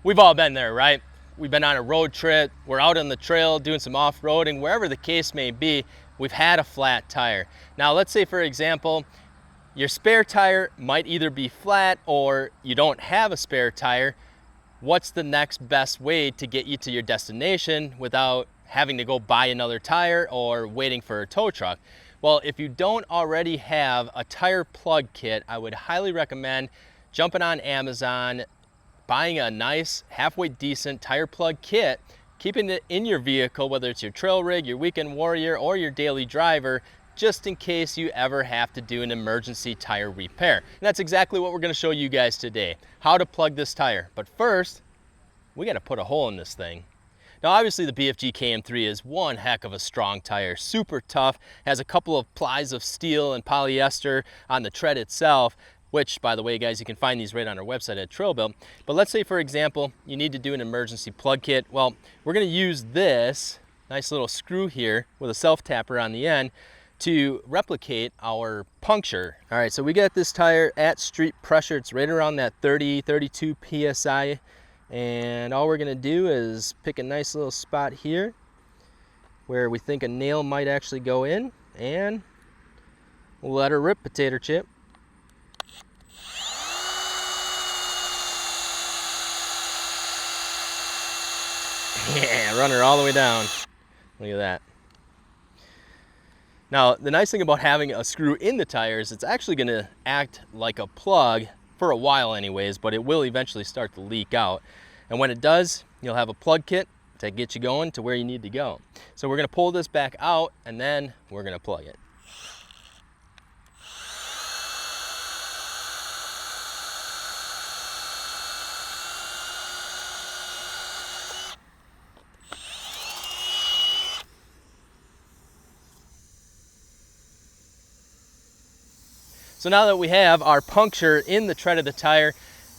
We've all been there, right? We've been on a road trip, we're out on the trail doing some off-roading, wherever the case may be, we've had a flat tire. Now let's say, for example, your spare tire might either be flat or you don't have a spare tire. What's the next best way to get you to your destination without having to go buy another tire or waiting for a tow truck? Well, if you don't already have a tire plug kit, I would highly recommend jumping on Amazon, buying a nice, halfway decent tire plug kit, keeping it in your vehicle, whether it's your trail rig, your weekend warrior, or your daily driver, just in case you ever have to do an emergency tire repair. And that's exactly what we're gonna show you guys today, how to plug this tire. But first, we gotta put a hole in this thing. Now obviously the BFG KM3 is one heck of a strong tire, super tough, has a couple of plies of steel and polyester on the tread itself, which, by the way, guys, you can find these right on our website at TrailBuilt. But let's say, for example, you need to do an emergency plug kit. Well, we're gonna use this nice little screw here with a self-tapper on the end to replicate our puncture. All right, so we got this tire at street pressure. It's right around that 30, 32 PSI. And all we're gonna do is pick a nice little spot here where we think a nail might actually go in, and we'll let her rip, potato chip. Yeah, run her all the way down. Look at that. Now, the nice thing about having a screw in the tire is it's actually gonna act like a plug for a while anyways, but it will eventually start to leak out. And when it does, you'll have a plug kit to get you going to where you need to go. So we're gonna pull this back out and then we're gonna plug it. So now that we have our puncture in the tread of the tire,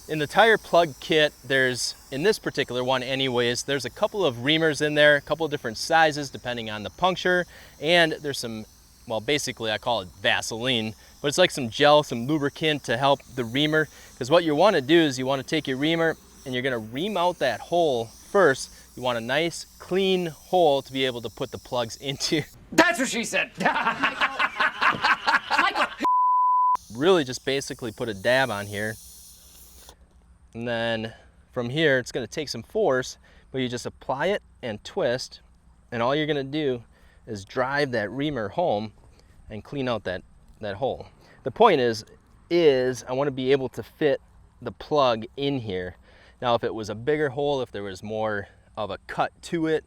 in the tire plug kit, there's, in this particular one anyways, there's a couple of reamers in there, a couple of different sizes depending on the puncture, and there's some, well, basically I call it Vaseline, but it's like some gel, some lubricant to help the reamer, because what you want to do is you want to take your reamer and you're going to ream out that hole first. You want a nice, clean hole to be able to put the plugs into. That's what she said! Michael! Really just basically put a dab on here, and then from here it's going to take some force, but you just apply it and twist, and all you're going to do is drive that reamer home and clean out that hole. The point is I want to be able to fit the plug in here. Now if it was a bigger hole, if there was more of a cut to it,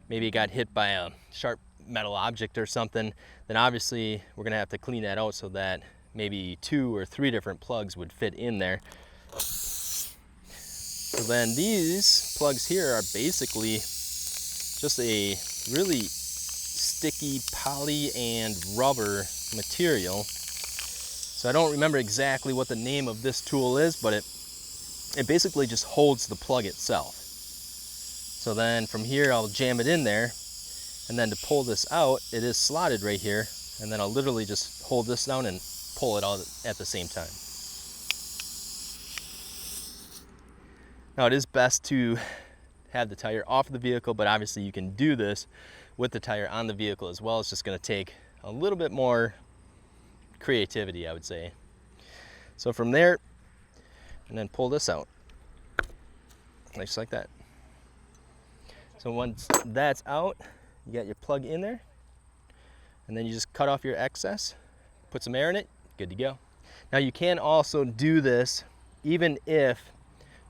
maybe it got hit by a sharp metal object or something, then obviously we're going to have to clean that out so that maybe 2 or 3 different plugs would fit in there. So then these plugs here are basically just a really sticky poly and rubber material. So I don't remember exactly what the name of this tool is, but it basically just holds the plug itself. So then from here I'll jam it in there, and then to pull this out, it is slotted right here, and then I'll literally just hold this down and pull it all at the same time. Now it is best to have the tire off the vehicle, but obviously you can do this with the tire on the vehicle as well. It's just going to take a little bit more creativity, I would say. So from there, and then pull this out, just like that. So once that's out, you got your plug in there, and then you just cut off your excess, put some air in it, good to go. Now you can also do this even if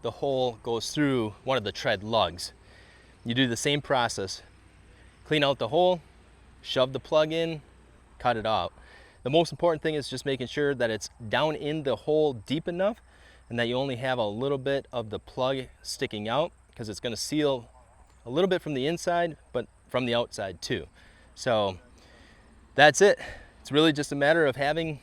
the hole goes through one of the tread lugs. You do the same process. Clean out the hole, shove the plug in, cut it out. The most important thing is just making sure that it's down in the hole deep enough and that you only have a little bit of the plug sticking out, because it's going to seal a little bit from the inside, but from the outside too. So that's it. It's really just a matter of having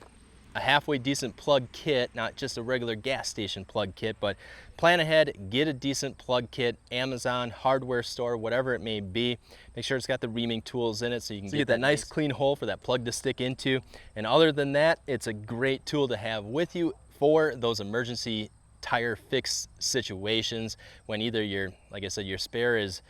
a halfway decent plug kit, not just a regular gas station plug kit, but plan ahead, get a decent plug kit, Amazon, hardware store, whatever it may be. Make sure it's got the reaming tools in it so you can get that nice clean hole for that plug to stick into. And other than that, it's a great tool to have with you for those emergency tire fix situations when either like I said, your spare is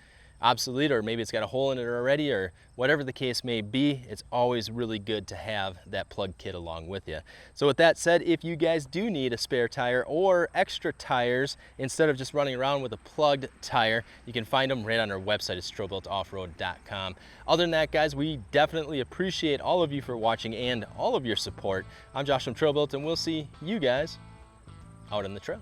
obsolete, or maybe it's got a hole in it already, or whatever the case may be. It's always really good to have that plug kit along with you. So with that said, if you guys do need a spare tire or extra tires, instead of just running around with a plugged tire, you can find them right on our website at strobiltoffroad.com. Other than that, guys, we definitely appreciate all of you for watching and all of your support. I'm Josh from Trobuilt, and we'll see you guys out on the trail.